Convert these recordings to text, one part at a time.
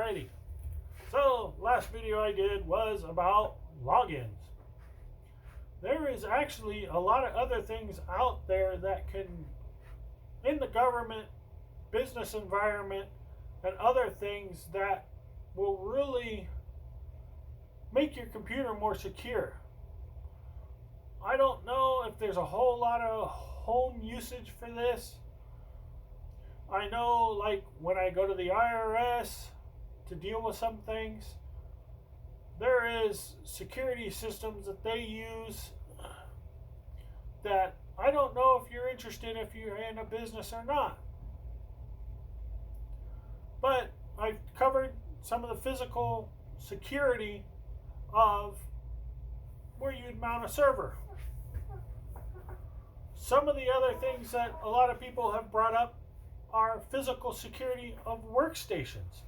Alrighty, so last video I did was about logins. There is actually a lot of other things out there that can, in the government, business environment, and other things that will really make your computer more secure. I don't know if there's a whole lot of home usage for this. I know, like, when I go to the IRS to deal with some things, there is security systems that they use that I don't know if you're interested if you're in a business or not. But I've covered some of the physical security of where you'd mount a server. Some of the other things that a lot of people have brought up are physical security of workstations.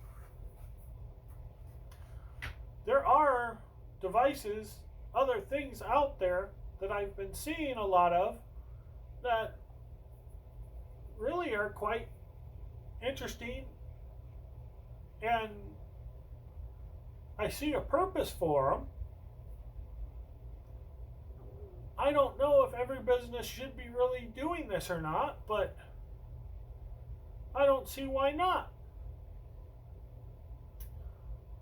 There are devices, other things out there that I've been seeing a lot of that really are quite interesting, and I see a purpose for them. I don't know if every business should be really doing this or not, but I don't see why not.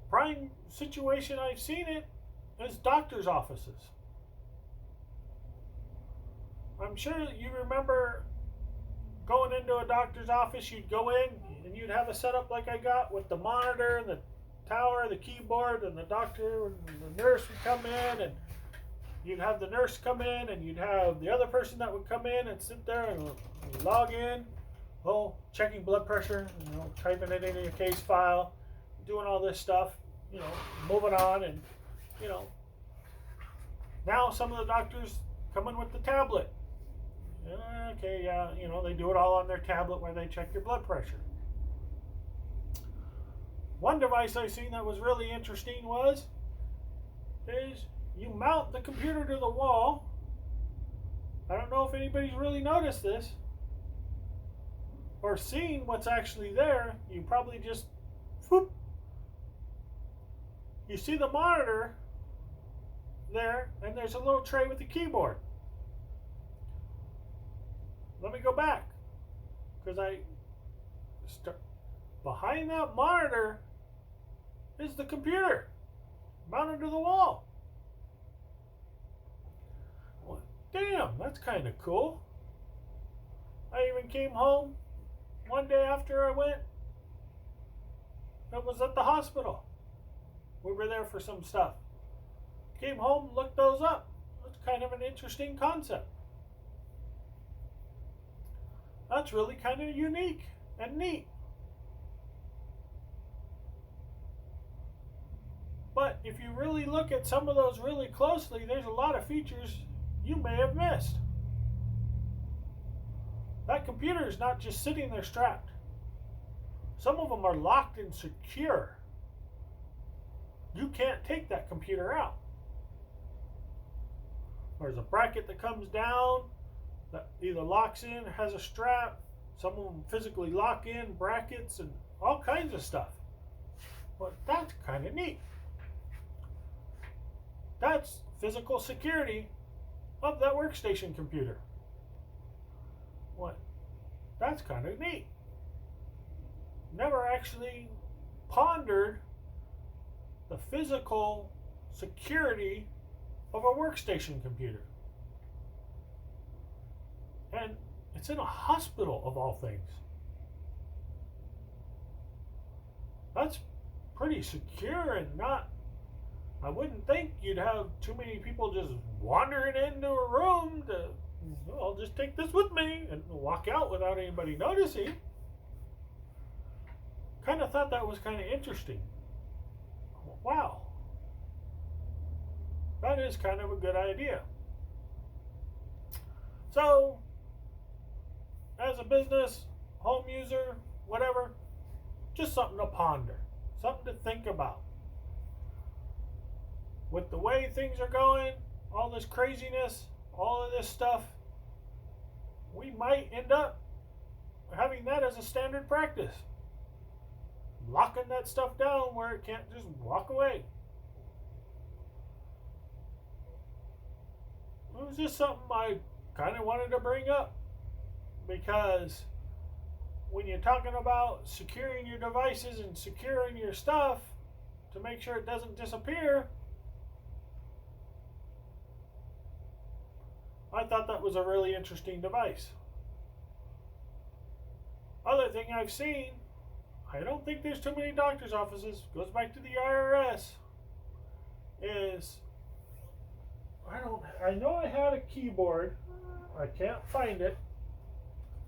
Prime situation I've seen it is doctor's offices. I'm sure you remember going into a doctor's office. You'd go in and you'd have a setup like I got with the monitor and the tower, the keyboard, and the doctor and the nurse would come in, and you'd have the nurse come in, and you'd have the other person that would come in and sit there and log in, checking blood pressure, typing it into your case file, doing all this stuff, moving on, and now some of the doctors come in with the tablet. Okay, yeah, they do it all on their tablet where they check your blood pressure. One device I seen that was really interesting is you mount the computer to the wall. I don't know if anybody's really noticed this or seen what's actually there. You probably just whoop. You see the monitor there, and there's a little tray with the keyboard. Let me go back, because behind that monitor is the computer mounted to the wall. Well, damn, that's kind of cool. I even came home one day after I went. It was at the hospital. We were there for some stuff. Came home, looked those up. That's kind of an interesting concept. That's really kind of unique and neat. But if you really look at some of those really closely, there's a lot of features you may have missed. That computer is not just sitting there strapped. Some of them are locked and secure. You can't take that computer out. There's a bracket that comes down that either locks in or has a strap. Some of them physically lock in brackets and all kinds of stuff. But that's kind of neat. That's physical security of that workstation computer. What? That's kind of neat. Never actually pondered the physical security of a workstation computer. And it's in a hospital, of all things. That's pretty secure, and I wouldn't think you'd have too many people just wandering into a room to, I'll just take this with me and walk out without anybody noticing. Kind of thought that was kind of interesting. Wow. That is kind of a good idea. So, as a business, home user, whatever, just something to ponder, something to think about. With the way things are going, all this craziness, all of this stuff, we might end up having that as a standard practice. locking that stuff down where it can't just walk away. It was just something I kind of wanted to bring up, because when you're talking about securing your devices and securing your stuff to make sure it doesn't disappear, I thought that was a really interesting device. Other thing I've seen, I don't think there's too many doctor's offices, goes back to the IRS, is I know I had a keyboard, I can't find it,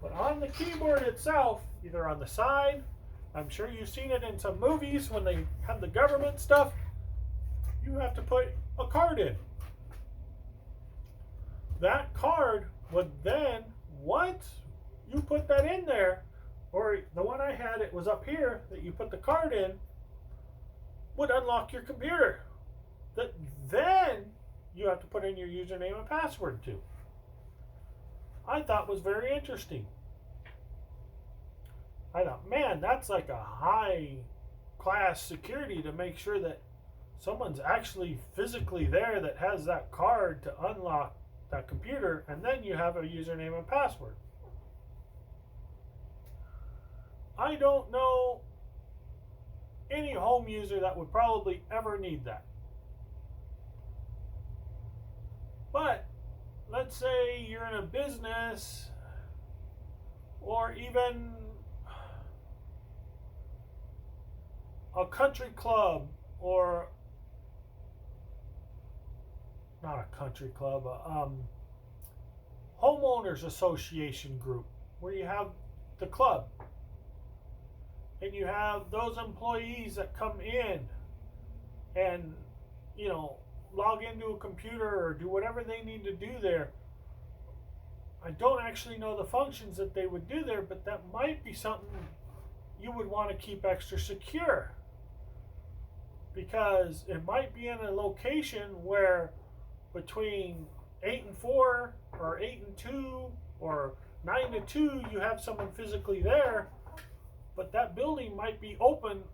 but on the keyboard itself, either on the side, I'm sure you've seen it in some movies when they have the government stuff, you have to put a card in. That card would then, once you put that in there, or the one I had, it was up here, that you put the card in, would unlock your computer. That then you have to put in your username and password to. I thought was very interesting. I thought, man, that's like a high class security to make sure that someone's actually physically there that has that card to unlock that computer, and then you have a username and password. I don't know any home user that would probably ever need that. But let's say you're in a business, or even a country club, or not a country club, a homeowners association group, where you have the club and you have those employees that come in and, you know, log into a computer or do whatever they need to do there. I don't actually know the functions that they would do there, but that might be something you would want to keep extra secure, because it might be in a location where between 8 and 4 or 8 and 2 or 9 to 2 you have someone physically there, but that building might be open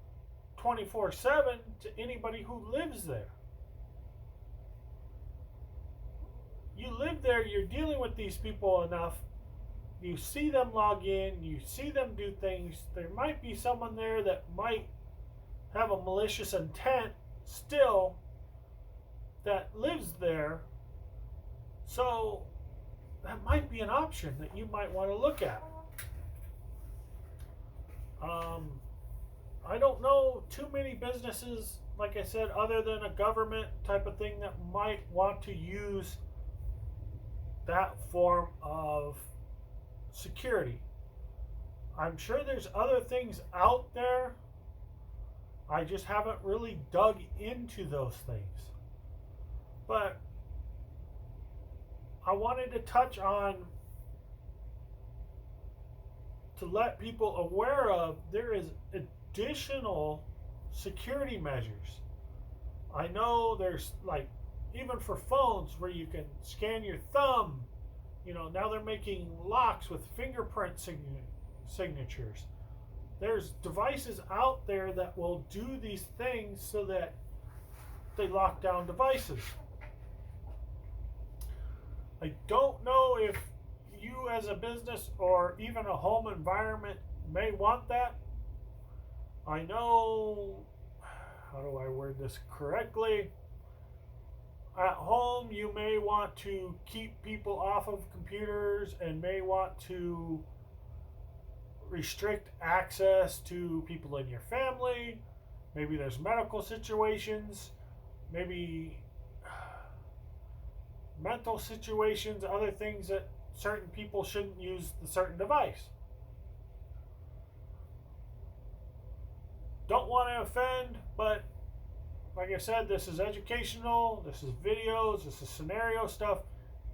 24/7 to anybody who lives there. You live there, you're dealing with these people enough, you see them log in, you see them do things. There might be someone there that might have a malicious intent still that lives there. So that might be an option that you might want to look at. I don't know too many businesses, like I said, other than a government type of thing, that might want to use that form of security. I'm sure there's other things out there. I just haven't really dug into those things. But I wanted to touch on, to let people aware of, there is additional security measures. I know there's, like, even for phones where you can scan your thumb, you know, now they're making locks with fingerprint signatures. There's devices out there that will do these things so that they lock down devices. I don't know if you as a business or even a home environment may want that. I know, how do I word this correctly? At home, you may want to keep people off of computers and may want to restrict access to people in your family. Maybe there's medical situations, maybe mental situations, other things that certain people shouldn't use the certain device. Don't want to offend, but like I said, this is educational, this is videos, this is scenario stuff.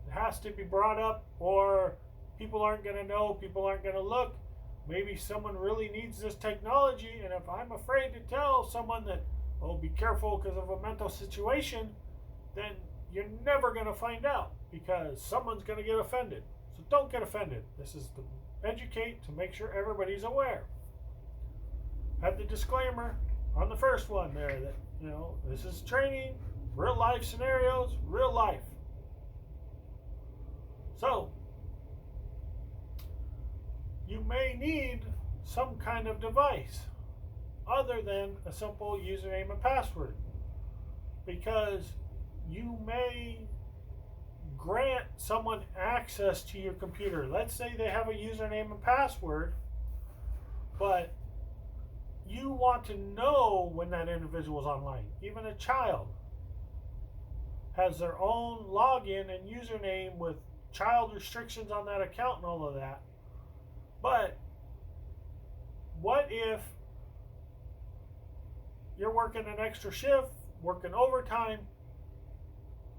It has to be brought up, or people aren't going to know, people aren't going to look. Maybe someone really needs this technology, and if I'm afraid to tell someone that, oh, be careful because of a mental situation, then you're never going to find out, because someone's going to get offended. So don't get offended. This is to educate, to make sure everybody's aware. had the disclaimer on the first one there that, this is training, real life scenarios, real life. So, you may need some kind of device other than a simple username and password, because you may grant someone access to your computer. Let's say they have a username and password, but you want to know when that individual is online. Even a child has their own login and username with child restrictions on that account and all of that. But what if you're working an extra shift, working overtime,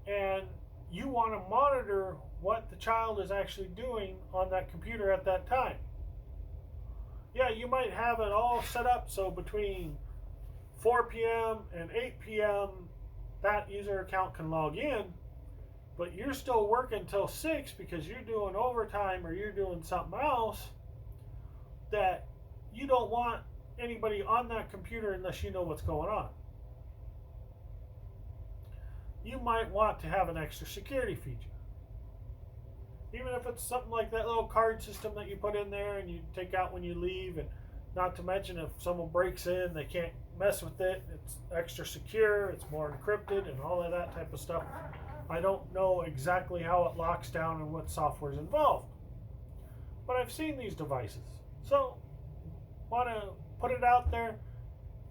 and you want to monitor what the child is actually doing on that computer at that time? Yeah, you might have it all set up so between 4 p.m. and 8 p.m. that user account can log in, but you're still working till 6 because you're doing overtime or you're doing something else that you don't want anybody on that computer unless you know what's going on. You might want to have an extra security feature. Even if it's something like that little card system that you put in there and you take out when you leave, and not to mention if someone breaks in, they can't mess with it. It's extra secure, it's more encrypted and all of that type of stuff. I don't know exactly how it locks down and what software is involved, but I've seen these devices. So, want to put it out there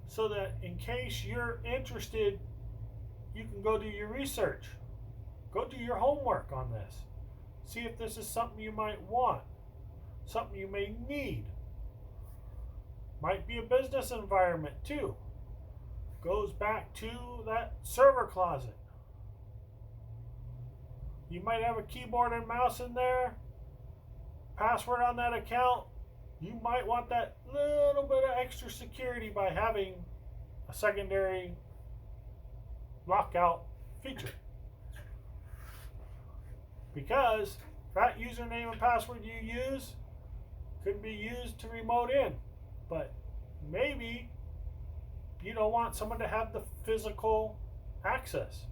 so that in case you're interested, you can go do your research. Go do your homework on this. See if this is something you might want, something you may need. Might be a business environment too. Goes back to that server closet. You might have a keyboard and mouse in there, password on that account. You might want that little bit of extra security by having a secondary lockout feature. Because that username and password you use could be used to remote in, but maybe you don't want someone to have the physical access.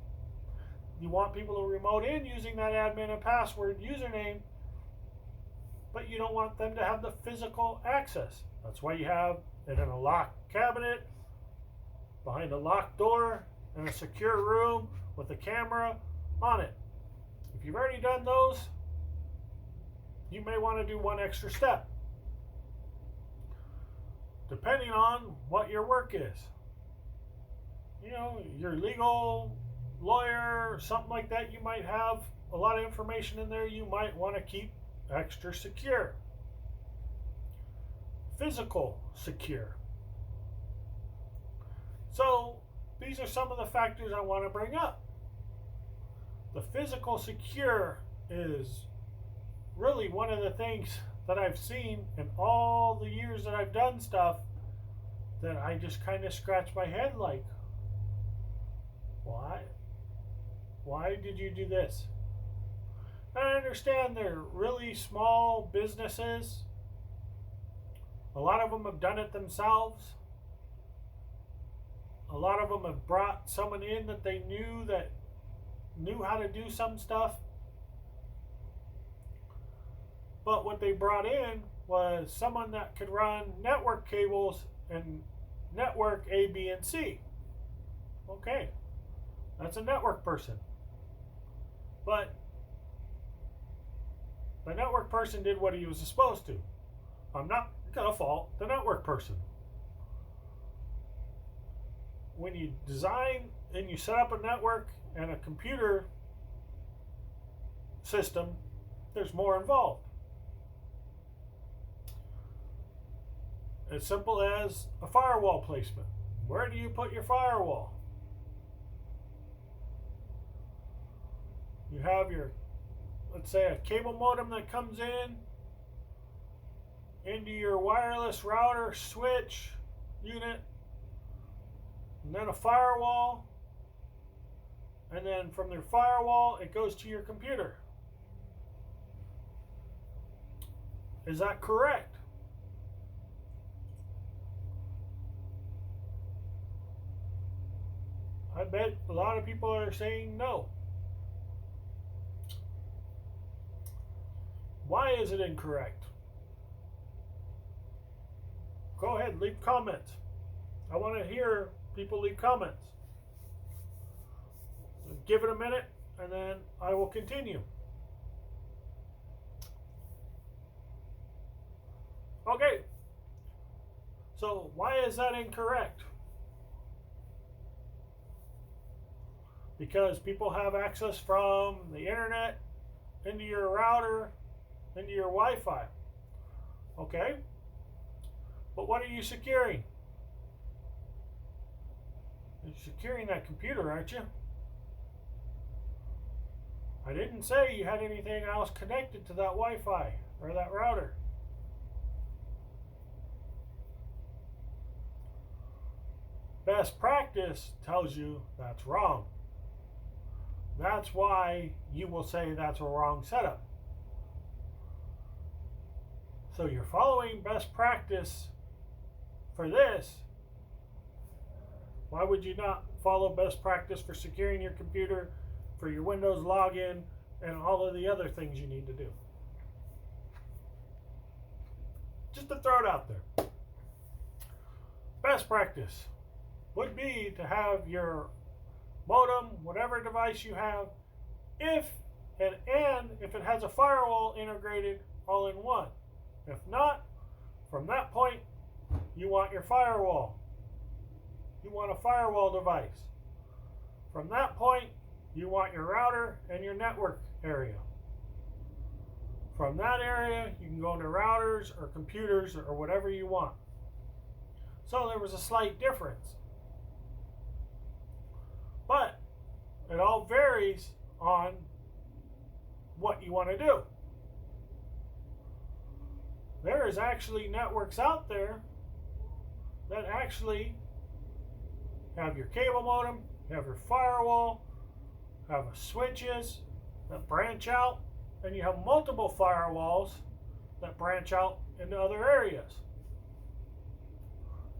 You want people to remote in using that admin and password username, but you don't want them to have the physical access. That's why you have it in a locked cabinet, behind a locked door, in a secure room with a camera on it. If you've already done those, you may want to do one extra step, depending on what your work is. Your legal lawyer, something like that, you might have a lot of information in there you might want to keep extra secure. Physical secure. So, these are some of the factors I want to bring up. The physical secure is really one of the things that I've seen in all the years that I've done stuff that I just kind of scratch my head like, why? Why did you do this? And I understand they're really small businesses. A lot of them have done it themselves. A lot of them have brought someone in that they knew how to do some stuff. But what they brought in was someone that could run network cables and network A, B, and C. Okay, that's a network person. But the network person did what he was supposed to. I'm not going to fault the network person. When you design and you set up a network and a computer system, there's more involved. As simple as a firewall placement. Where do you put your firewall? You have your, let's say, a cable modem that comes into your wireless router switch unit, and then a firewall, and then from your firewall it goes to your computer. Is that correct? I bet a lot of people are saying no. Why is it incorrect? Go ahead, leave comments. I want to hear people leave comments. Give it a minute and then I will continue. Okay. So why is that incorrect? Because people have access from the internet into your router, into your Wi-Fi. Okay? But what are you securing? You're securing that computer, aren't you? I didn't say you had anything else connected to that Wi-Fi or that router. Best practice tells you that's wrong. That's why you will say that's a wrong setup. So you're following best practice for this. Why would you not follow best practice for securing your computer, for your Windows login, and all of the other things you need to do? Just to throw it out there. Best practice would be to have your modem, whatever device you have, if it has a firewall integrated all in one. If not, from that point, you want your firewall. You want a firewall device. From that point, you want your router and your network area. From that area, you can go into routers or computers or whatever you want. So there was a slight difference. But it all varies on what you want to do. There is actually networks out there that actually have your cable modem, have your firewall, have switches that branch out, and you have multiple firewalls that branch out into other areas.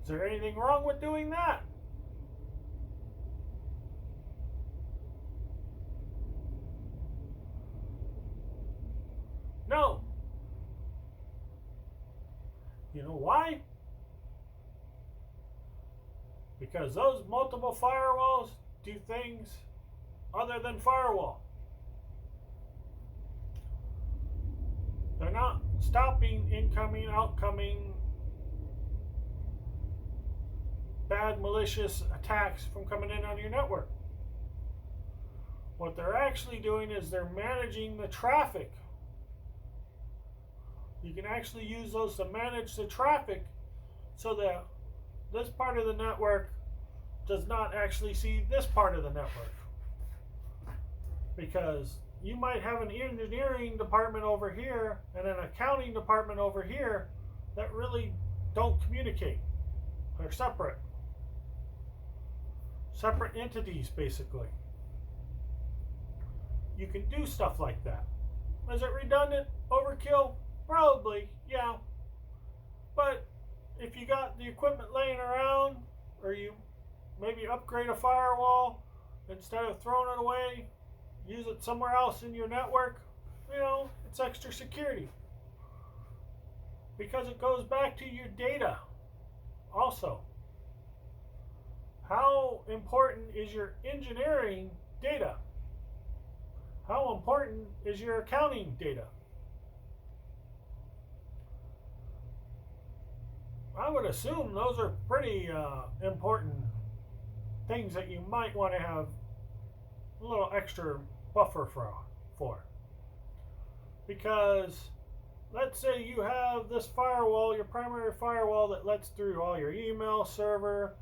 Is there anything wrong with doing that? No. You know why? Because those multiple firewalls do things other than firewall. They're not stopping incoming, outgoing, bad malicious attacks from coming in on your network. What they're actually doing is they're managing the traffic. You can actually use those to manage the traffic so that this part of the network does not actually see this part of the network. Because you might have an engineering department over here and an accounting department over here that really don't communicate. They're separate. Separate entities, basically. You can do stuff like that. Is it redundant? Overkill? Probably, yeah. But if you got the equipment laying around, or you maybe upgrade a firewall instead of throwing it away, use it somewhere else in your network, it's extra security. Because it goes back to your data also. How important is your engineering data? How important is your accounting data? I would assume those are pretty important things that you might want to have a little extra buffer for. Because let's say you have this firewall, your primary firewall that lets through all your email server,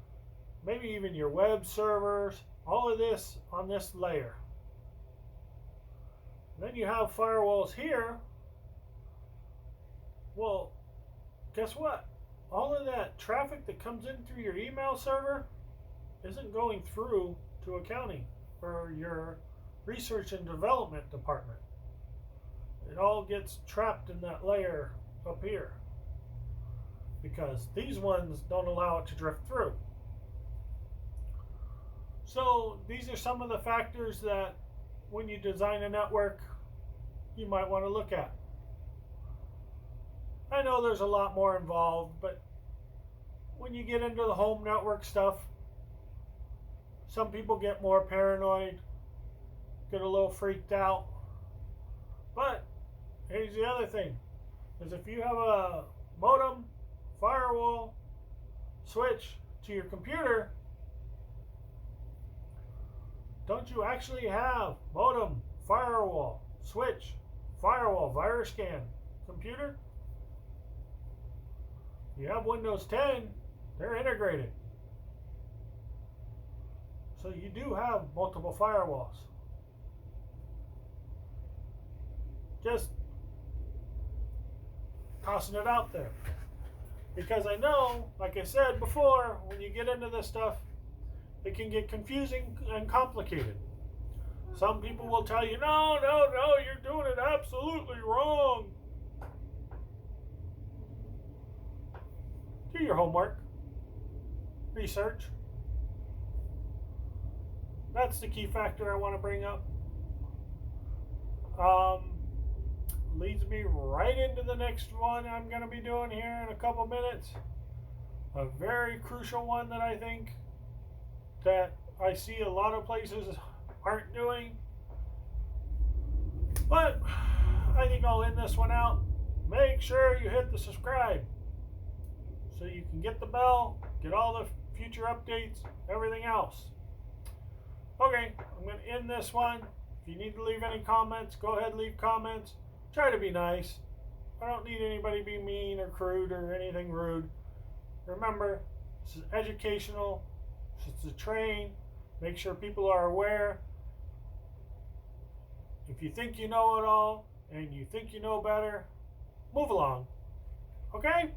maybe even your web servers, all of this on this layer. Then you have firewalls here. Well, guess what? All of that traffic that comes in through your email server isn't going through to accounting for your research and development department. It all gets trapped in that layer up here because these ones don't allow it to drift through. So these are some of the factors that when you design a network, you might want to look at. I know there's a lot more involved, but when you get into the home network stuff, some people get more paranoid, get a little freaked out. But here's the other thing, is if you have a modem, firewall, switch to your computer, don't you actually have modem, firewall, switch, firewall, virus scan, computer? You have Windows 10, they're integrated. So you do have multiple firewalls. Just tossing it out there. Because I know, like I said before, when you get into this stuff, it can get confusing and complicated. Some people will tell you, no, you're doing it absolutely wrong. Do your homework. Research. That's the key factor I want to bring up. Leads me right into the next one I'm going to be doing here in a couple minutes. A very crucial one that I think that I see a lot of places aren't doing. But I think I'll end this one out. Make sure you hit the subscribe so you can get the bell, get all the future updates, everything else. Okay, I'm going to end this one. If you need to leave any comments, go ahead and leave comments. Try to be nice. I don't need anybody to be mean or crude or anything rude. Remember, this is educational. It's to train. Make sure people are aware. If you think you know it all and you think you know better, move along. Okay?